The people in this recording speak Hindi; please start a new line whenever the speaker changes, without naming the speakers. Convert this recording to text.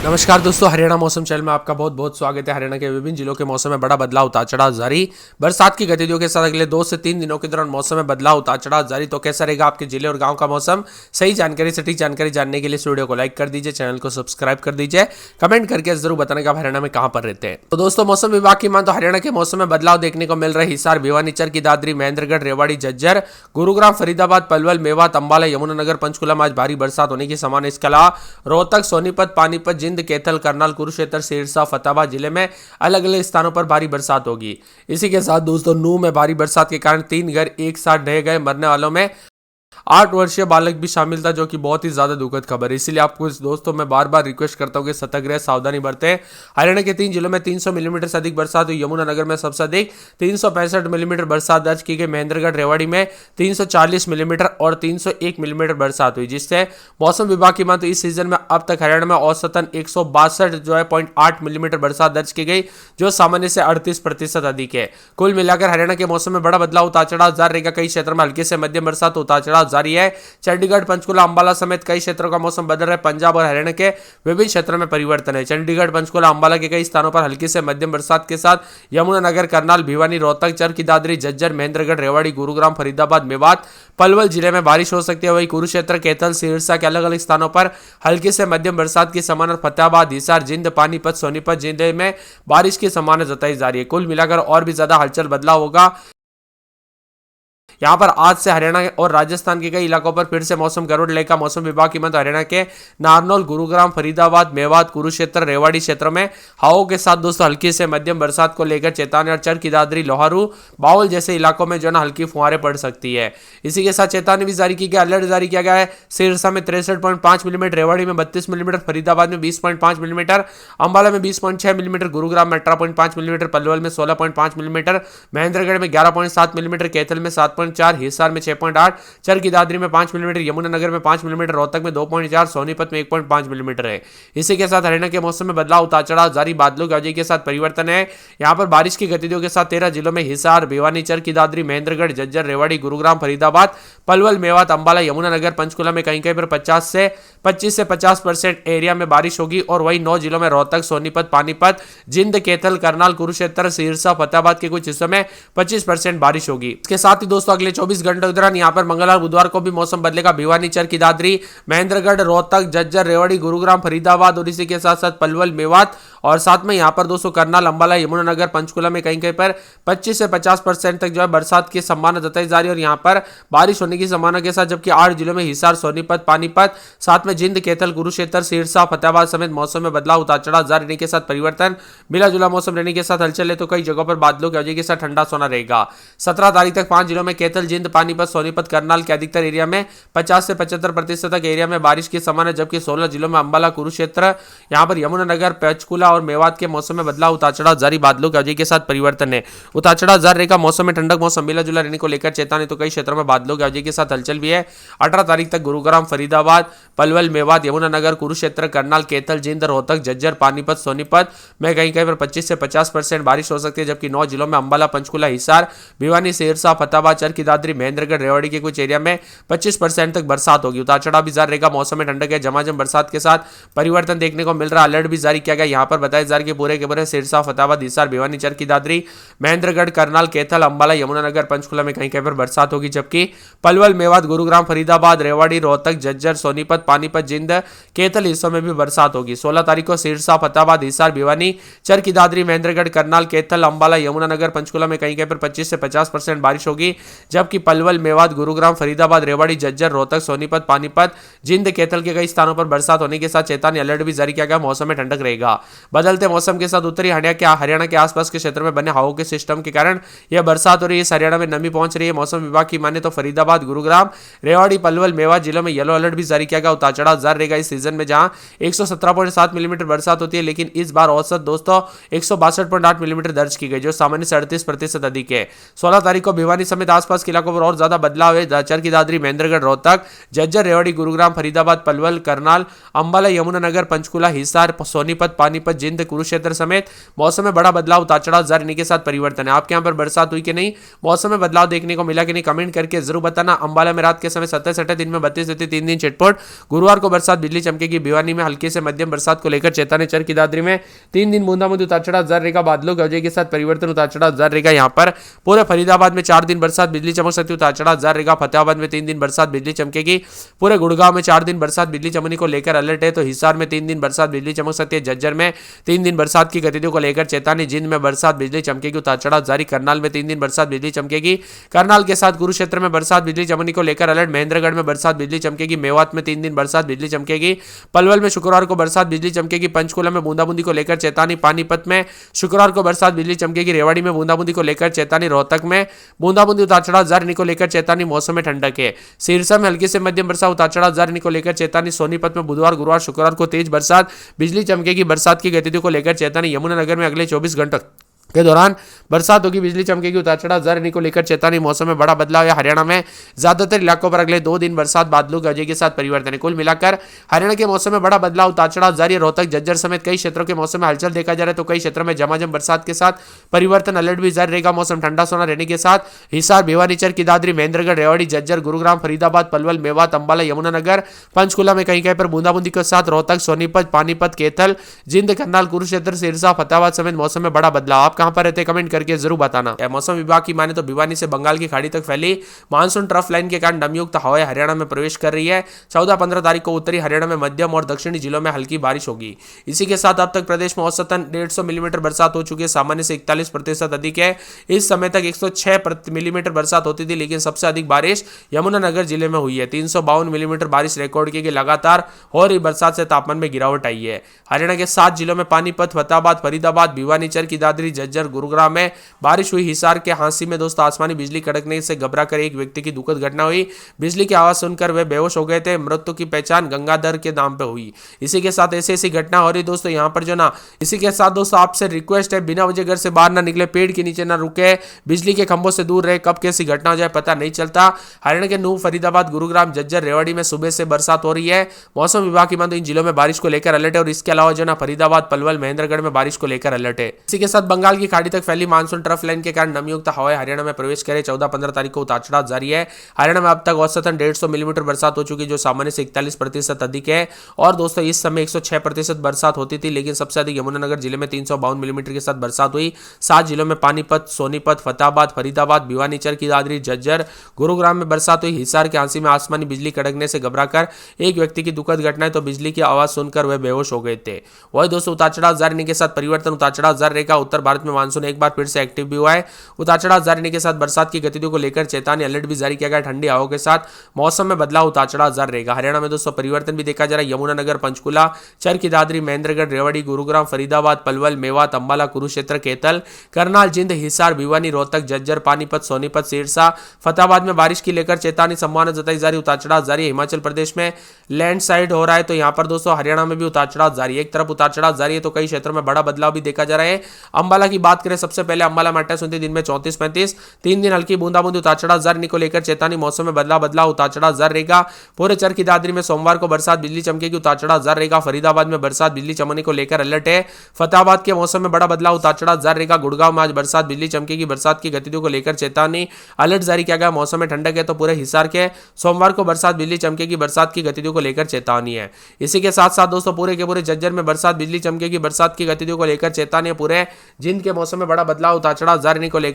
नमस्कार दोस्तों, हरियाणा मौसम चैनल में आपका बहुत बहुत स्वागत है। हरियाणा के विभिन्न जिलों के मौसम में बड़ा बदलाव उतार चढ़ाव जारी। बरसात की गतिविधियों के साथ अगले 2 से 3 दिनों के दौरान मौसम में बदलाव उतार चढ़ाव जारी। तो कैसा रहेगा आपके जिले और गांव का मौसम? सही जानकारी, सटीक जानकारी जानने के लिए इस वीडियो को लाइक कर दीजिए, चैनल को सब्सक्राइब कर दीजिए, कमेंट करके जरूर बताना कि आप हरियाणा में कहां पर रहते हैं। तो दोस्तों, मौसम विभाग की मान तो हरियाणा के मौसम में बदलाव देखने को मिल रहा है। हिसार, भिवानी, चरखी दादरी, महेंद्रगढ़, रेवाड़ी, झज्जर, गुरुग्राम, फरीदाबाद, पलवल, मेवात, अंबाला, यमुनानगर, पंचकुला में आज भारी बरसात होने की संभावना। इसके अलावा रोहतक, सोनीपत, पानीपत, जिंद, कैथल, करनाल, कुरुक्षेत्र, सिरसा, फतेहाबाद जिले में अलग अलग स्थानों पर भारी बरसात होगी। इसी के साथ दोस्तों, नूह में भारी बरसात के कारण 3 घर एक साथ ढह गए। मरने वालों में 8 वर्षीय बालक भी शामिल था, जो कि बहुत ही ज्यादा दुखद खबर है। इसलिए आपको दोस्तों मैं बार बार रिक्वेस्ट करता हूं कि सतर्क रहे, सावधानी बरतें। हरियाणा के 3 जिलों में 300 मिलीमीटर से अधिक बरसात हुई। यमुनानगर में सबसे अधिक 365 मिलीमीटर बरसात दर्ज की गई। महेंद्रगढ़, रेवाड़ी में 340 मिलीमीटर और 301 मिलीमीटर बरसात हुई, जिससे मौसम विभाग की मान तो इस सीजन में अब तक हरियाणा में औसतन 162.8 मिलीमीटर बरसात दर्ज की गई, जो सामान्य से 38% अधिक है। कुल मिलाकर हरियाणा के मौसम में बड़ा बदलाव उतार चढ़ाव जारी रहेगा। कई क्षेत्रों में हल्के से मध्यम बरसात उतार चढ़ाव जारी है। चंडीगढ़, पंचकुला, अंबाला समेत कई क्षेत्रों का मौसम बदल रहा है। पंजाब और हरियाणा के विभिन्न क्षेत्रों में परिवर्तन है। चंडीगढ़, पंचकुला, अंबाला के कई स्थानों पर हल्की से मध्यम बरसात के साथ यमुनानगर, करनाल, भिवानी, रोहतक, चरखी दादरी, झज्जर, महेंद्रगढ़, रेवाड़ी, गुरुग्राम, फरीदाबाद, मेवात, पलवल जिले में बारिश हो सकती है। वहीं कुरुक्षेत्र, कैथल, सिरसा के अलग अलग स्थानों पर हल्की से मध्यम बरसात की संभावना। फतेहाबाद, हिसार, जिंद, पानीपत, सोनीपत जिले में बारिश की संभावना जताई जा रही है। कुल मिलाकर और भी ज्यादा हलचल बदलाव होगा। यहां पर आज से हरियाणा और राजस्थान के कई इलाकों पर फिर से मौसम गरुड़ लेगा। मौसम विभाग की मत हरियाणा के नारनौल, गुरुग्राम, फरीदाबाद, मेवात, कुरुक्षेत्र, रेवाड़ी क्षेत्रों में हवाओं के साथ दोस्तों हल्की से मध्यम बरसात को लेकर चेतावनी। और चरखी दादरी, लोहारू, बाउल जैसे इलाकों में जो ना हल्की फुहारें पड़ सकती है। इसी के साथ चेतावनी भी जारी की गई, अलर्ट जारी किया गया है। सिरसा में 63.5 मिलीमीटर, रेवाड़ी में 32 मिलीमीटर, फरीदाबाद में 20.5 मिलीमीटर, अंबाला में 20.6 मिलीमीटर, गुरुग्राम में 18.5 मिलीमीटर, पलवल में 16.5 मिलीमीटर, महेंद्रगढ़ में 11.7 मिलीमीटर, कैथल में 7.4, हिसार में 6.8, चरखी दादरी में 5 मिलीमीटर, यमुनानगर में 5 मिलीमीटर, रोहतक में 2.4, सोनीपत में 1.5 मिलीमीटर है। इसी के साथ हरियाणा के मौसम में बदलाव उतार चढ़ाव जारी। बादलों की वजह के साथ परिवर्तन है। यहां पर बारिश की गतिविधियों के साथ 13 जिलों में हिसार, भिवानी, चरखी दादरी, महेंद्रगढ़, झज्जर, रेवाड़ी, गुरुग्राम, फरीदाबाद, पलवल, मेवात, अंबाला, यमुनानगर, पंचकुला में कहीं कहीं पर 25 से 50% एरिया में बारिश होगी। और वही 9 जिलों में रोहतक, सोनीपत, पानीपत, जिंद, कैथल, करनाल, कुरुक्षेत्र, सिरसा, फतेहाबाद के कुछ हिस्सों में 25% बारिश होगी। इसके साथ ही दोस्तों अगले 24 घंटों के दौरान यहां पर मंगलवार, बुधवार को भी मौसम बदलेगा। भिवानी, चरखी दादरी, महेंद्रगढ़, रोहतक, झज्जर, रेवाड़ी, गुरुग्राम, फरीदाबाद और इसी के साथ साथ पलवल, मेवात और साथ में यहां पर दोस्तों करनाल, अंबाला, यमुनानगर, पंचकुला में कहीं कहीं पर 25 से 50% तक जो है बरसात की संभावना जताई जा रही है। और यहां पर बारिश होने की संभावना के साथ जबकि 8 जिलों में हिसार, सोनीपत, पानीपत, साथ में जिंद, कैथल, कुरुक्षेत्र, सिरसा, फतेहाबाद समेत मौसम में बदलाव उतार चढ़ाव जारी रहने के साथ परिवर्तन, मिला जुला मौसम रहने के साथ हलचल है। तो कई जगहों पर बादलों की वजह के साथ ठंडा सोना रहेगा। 17 तारीख तक 5 जिलों में कैथल, जिंद, पानीपत, सोनीपत, करनाल के अधिकतर एरिया में 50 से 75% तक एरिया में बारिश की संभावना, जबकि 16 जिलों में अंबाला, कुरुक्षेत्र, यहां पर यमुनानगर, पंचकुला और मेवात के मौसम में बदलाव उतार चढ़ाव जारी। बादलों की वजह के साथ परिवर्तन है। उतार चढ़ाव जारी रहेगा। मौसम में ठंडक, मौसम मिला जुला रहने को लेकर चेतावनी। तो कई क्षेत्रों में बादलों की वजह के साथ हलचल भी है। 18 तारीख तक गुरुग्राम, फरीदाबाद, पलवल, मेवात, यमुनानगर, कुरुक्षेत्र, करनाल, कैथल, जिंद, रोहतक, झज्जर, पानीपत, सोनीपत में कहीं कहीं पर 25 से 50% बारिश हो सकती है। जबकि 9 जिलों में अंबाला, पंचकुला, हिसार, भिवानी, सिरसा, फतेहाबाद, चरखी दादरी, महेंद्रगढ़, रेवाड़ी के कुछ एरिया में 25% तक बरसात होगी। उतार चढ़ाव भी जारी रहेगा। मौसम में ठंडक है, झमाझम बरसात के साथ परिवर्तन देखने को मिल रहा है। अलर्ट भी जारी किया गया। यहां पर बताया जा रहा है कि पूरे के पूरे सिरसा, फतेहाबाद, हिसार, भिवानी, चरखी दादरी, महेंद्रगढ़, करनाल, कैथल, अंबाला, यमुनानगर, पंचकुला में कहीं कहीं पर बरसात होगी। जबकि पलवल, मेवात, गुरुग्राम, फरीदाबाद, रेवाड़ी, रोहतक, झज्जर, सोनीपत, पानीपत, जिंद, कैथल हिस्सों में भी बरसात होगी। 16 तारीख को सिरसा, फतेहाबाद, हिसार, भिवानी, चरखी दादरी, महेंद्रगढ़, करनाल, कैथल, अंबाला, यमुनानगर, पंचकुला में कहीं कहीं पर 25 से 50% बारिश होगी। जबकि पलवल, मेवात, गुरुग्राम, फरीदाबाद, रेवाड़ी, झज्जर, रोहतक, सोनीपत, पानीपत, जिंद, कैथल के कई स्थानों पर बरसात होने के साथ चेतावनी, अलर्ट भी जारी किया गया। मौसम में ठंडक रहेगा। बदलते मौसम के साथ उत्तरी हरियाणा के आसपास के क्षेत्र में बने हवाओं के सिस्टम के कारण यह बरसात हो रही है। हरियाणा में नमी पहुंच रही है। मौसम विभाग की माने तो फरीदाबाद, गुरुग्राम, रेवाड़ी, पलवल, मेवात जिलों में येलो अलर्ट भी जारी किया गया। उतार चढ़ाव जारी रहेगा इस सीजन में, जहां 117.7 मिलीमीटर बरसात होती है, लेकिन इस बार औसत दोस्तों 162.8 मिलीमीटर दर्ज की गई, जो सामान्य से 38% अधिक है। 16 तारीख को भिवानी समेत आसपास के इलाकों पर और ज्यादा बदलाव है। चरखी दादरी, महेंद्रगढ़, रोहतक, झज्जर, रेवाड़ी, गुरुग्राम, फरीदाबाद, पलवल, करनाल, अंबाला, यमुनानगर, पंचकुला, हिसार, सोनीपत, पानीपत जिंद कुरुक्षेत्र समेत मौसम में बड़ा बदलाव, उतार चढ़ाव जारी के साथ परिवर्तन है। आपके यहाँ पर बरसात हुई कि नहीं, मौसम में बदलाव देखने को मिला कि नहीं, कमेंट करके जरूर बताना। अंबाला में रात के समय 27 दिन में 32 रहती, 3 दिन छिटपुट। गुरुवार को बरसात बिजली चमकेगी। भिवानी में हल्की से मध्यम बरसात को लेकर चेतावनी। चरखी दादरी में 3 दिन बूंदाबूंदी, उतार चढ़ाव जारी रहेगा। बादलों गरजे के साथ परिवर्तन, उतार चढ़ाव जारी रहेगा। यहाँ पर पूरे फरीदाबाद में 4 दिन बरसात बिजली चमक सकती है, उतार चढ़ाव जारी रहेगा। फतेहाबाद में 3 दिन बरसात बिजली चमकेगी। पूरे गुड़गांव में 4 दिन बरसात बिजली चमकने को लेकर अलर्ट है। तो हिसार में 3 दिन बरसात बिजली चमक सकती है। झज्जर में 3 दिन बरसात की गतिविधियों को लेकर चेतावनी। जिंद में बरसात बिजली चमकेगी, उतार चढ़ाव जारी। करनाल में 3 दिन बरसात बिजली चमकेगी। करनाल के साथ कुरुक्षेत्र में बरसात बिजली चमकने को लेकर अलर्ट। महेंद्रगढ़ में बरसात बिजली चमकेगी। मेवात में 3 दिन बरसात बिजली चमकेगी। पलवल में शुक्रवार को बरसात बिजली चमकेगी। पंचकुला में बूंदाबूंदी को लेकर चेतावनी। पानीपत में शुक्रवार को बरसात बिजली चमकेगी। रेवाड़ी में बूंदाबूंदी को लेकर चेतावनी। रोहतक में बूंदाबूंदी, उतार चढ़ाव जारी को लेकर चेतावनी। मौसम में ठंडक है। सिरसा में हल्की से मध्यम बरसात, उतार चढ़ाव जारी को लेकर चेतावनी। सोनीपत में बुधवार गुरुवार शुक्रवार को तेज बरसात बिजली चमकेगी। बरसात की गतिविधियों को लेकर चेतावनी। यमुनानगर में अगले 24 घंटों के दौरान बरसात होगी, बिजली चमकेगी, उतार चढ़ाव जारी को लेकर चेतावनी। मौसम में बड़ा बदलाव है। हरियाणा में ज्यादातर इलाकों पर अगले 2 दिन बरसात, बादलों गरजे के साथ परिवर्तन है। कुल मिलाकर हरियाणा के मौसम में बड़ा बदलाव, उतार चढ़ाव जारी है। रोहतक झज्जर समेत कई क्षेत्रों के मौसम में हलचल देखा जा रहा है। तो कई क्षेत्रों में झमाझम बरसात के साथ परिवर्तन, अलर्ट भी जारी रहेगा। मौसम ठंडा सोना रहने के साथ हिसार, भिवानी, चरखी दादरी, महेंद्रगढ़, रेवाड़ी, झज्जर, गुरुग्राम, फरीदाबाद, पलवल, मेवात, अंबाला, यमुनानगर, पंचकुला में कहीं कहीं पर बूंदाबूंदी के साथ रोहतक, सोनीपत, पानीपत, कैथल, जिंद, करनाल, कुरुक्षेत्र, सिरसा, फतेहाबाद समेत मौसम में बड़ा बदलाव। आप कहां पर रहते कमेंट करके जरूर बताना। मौसम विभाग की माने तो भिवानी से बंगाल की खाड़ी तक फैली मानसून ट्रफ लाइन के कारण नमयुक्त हवाएं हरियाणा में प्रवेश कर रही है। 14-15 तारीख को उत्तरी हरियाणा में मध्यम और दक्षिणी जिलों में हल्की बारिश होगी। इसी के साथ अब तक प्रदेश में औसतन 150 मिलीमीटर बरसात हो चुकी है, सामान्य से 41% अधिक है। इस समय तक 106 मिलीमीटर बरसात होती थी, लेकिन सबसे अधिक बारिश यमुनानगर जिले में हुई है। 352 मिलीमीटर बारिश रिकॉर्ड की गई। लगातार हो रही बरसात से तापमान में गिरावट आई है। हरियाणा के 7 जिलों में पानीपत, फतेहाबाद, फरीदाबाद, भिवानी, चरखी दादरी, झज्जर, गुरुग्राम में बारिश हुई। हिसार के हांसी में दोस्तों आसमानी बिजली कड़कने से घबराकर एक व्यक्ति की दुखद घटना हुई। बिजली की आवाज सुनकर वे बेहोश हो गए थे। मृत्यु की पहचान गंगाधर के नाम पे हुई। इसी के साथ ऐसी घटना हो रही दोस्तों यहाँ पर जो ना, इसी के साथ दोस्तों आपसे रिक्वेस्ट है, बिना वजह घर से बाहर ना निकले, पेड़ के नीचे ना रुके, बिजली के खंभों से दूर रहे। कब कैसी घटना हो जाए पता नहीं चलता। हरियाणा के नूह, फरीदाबाद, गुरुग्राम, झज्जर, रेवाड़ी में सुबह से बरसात हो रही है। मौसम विभाग की माने इन जिलों में बारिश को लेकर अलर्ट है। और इसके अलावा जो ना फरीदाबाद, पलवल, महेंद्रगढ़ में बारिश को लेकर अलर्ट है। इसी के साथ बंगाल की खाड़ी तक फैली मानसून ट्रफ लाइन के कारण नमयुक्त हवाएं हरियाणा में प्रवेश करे। 14-15 तारीख को उतार चढ़ाव जारी है। हरियाणा में अब तक औसतन 150 मिलीमीटर बरसात हो चुकी है, जो सामान्य से 41% अधिक है। और दोस्तों इस समय 106% बरसात होती थी, लेकिन सबसे अधिक यमुनानगर जिले में 352 मिलीमीटर के साथ बरसात हुई। 7 जिलों में पानीपत, सोनीपत, फतेहाबाद, फरीदाबाद, भिवानी, चरखी दादरी, झज्जर, गुरुग्राम में बरसात हुई। हिसार के हांसी में आसमानी बिजली कड़कने से घबराकर एक व्यक्ति की दुखद घटना है, तो बिजली की आवाज सुनकर वे बेहोश हो गए थे। वही दोस्तों उतार चढ़ाव जारी के साथ परिवर्तन, उतार चढ़ाव जारी रहेगा। उत्तर भारत में मानसून एक बार फिर से एक्टिव भी हुआ है। उतार चढ़ाव जारी के साथ बरसात की गतिविधियों को लेकर चेतावनी, अलर्ट भी जारी किया गया। ठंडी हवाओं के साथ मौसम में बदलाव, उतार चढ़ाव जारी रहेगा। हरियाणा में दोस्तों परिवर्तन भी देखा जा रहा है। यमुनानगर, पंचकुला, चरखी दादरी, महेंद्रगढ़, रेवाड़ी, गुरुग्राम, फरीदाबाद, पलवल, मेवात, अंबाला, कुरुक्षेत्र, कैथल, करनाल, जिंद, हिसार, भिवानी, रोहतक, झज्जर, पानीपत, सोनीपत, सिरसा, फतेहाबाद में बारिश की लेकर चेतावनी, संभावना जताई जा रही। उतार चढ़ाव जारी है। हिमाचल प्रदेश में लैंडस्लाइड हो रहा है, तो यहाँ पर दोस्तों हरियाणा में भी उतार चढ़ाव जारी है। एक तरफ उतार चढ़ाव जारी है, तो कई क्षेत्रों में बड़ा बदलाव भी देखा जा रहा है। अंबाला की बात करें, सबसे पहले अंबाला में 28 दिन में 34-35, 3 दिन हल्की बूंदाबूंदी, उतार चढ़ाव जारी को लेकर चेतावनी। मौसम में बदलाव, उतार चढ़ाव जारी रहेगा। पूरे चरखी दादरी में सोमवार को बरसात बिजली चमकेगी, उतार चढ़ाव जारी रहेगा। फरीदाबाद में बरसात बिजली चमकने को लेकर अलर्ट है। फतेहाबाद के मौसम में बड़ा बदलाव, उतार चढ़ाव जारी रहेगा। गुड़गांव में आज बरसात बिजली चमकेगी, बरसात की गतिविधियों को लेकर चेतावनी, अलर्ट जारी किया गया। मौसम में ठंडक है, तो पूरे हिसार के सोमवार को बरसात बिजली चमकेगी, बरसात की गतिविधियों को लेकर चेतावनी है। इसी के साथ साथ दोस्तों पूरे के पूरे झज्जर में बरसात बिजली चमकेगी, बरसात की गतिविधियों को लेकर चेतावनी है। पूरे जिंद के मौसम में बड़ा बदलाव, उतार चढ़ाव जारी को लेकर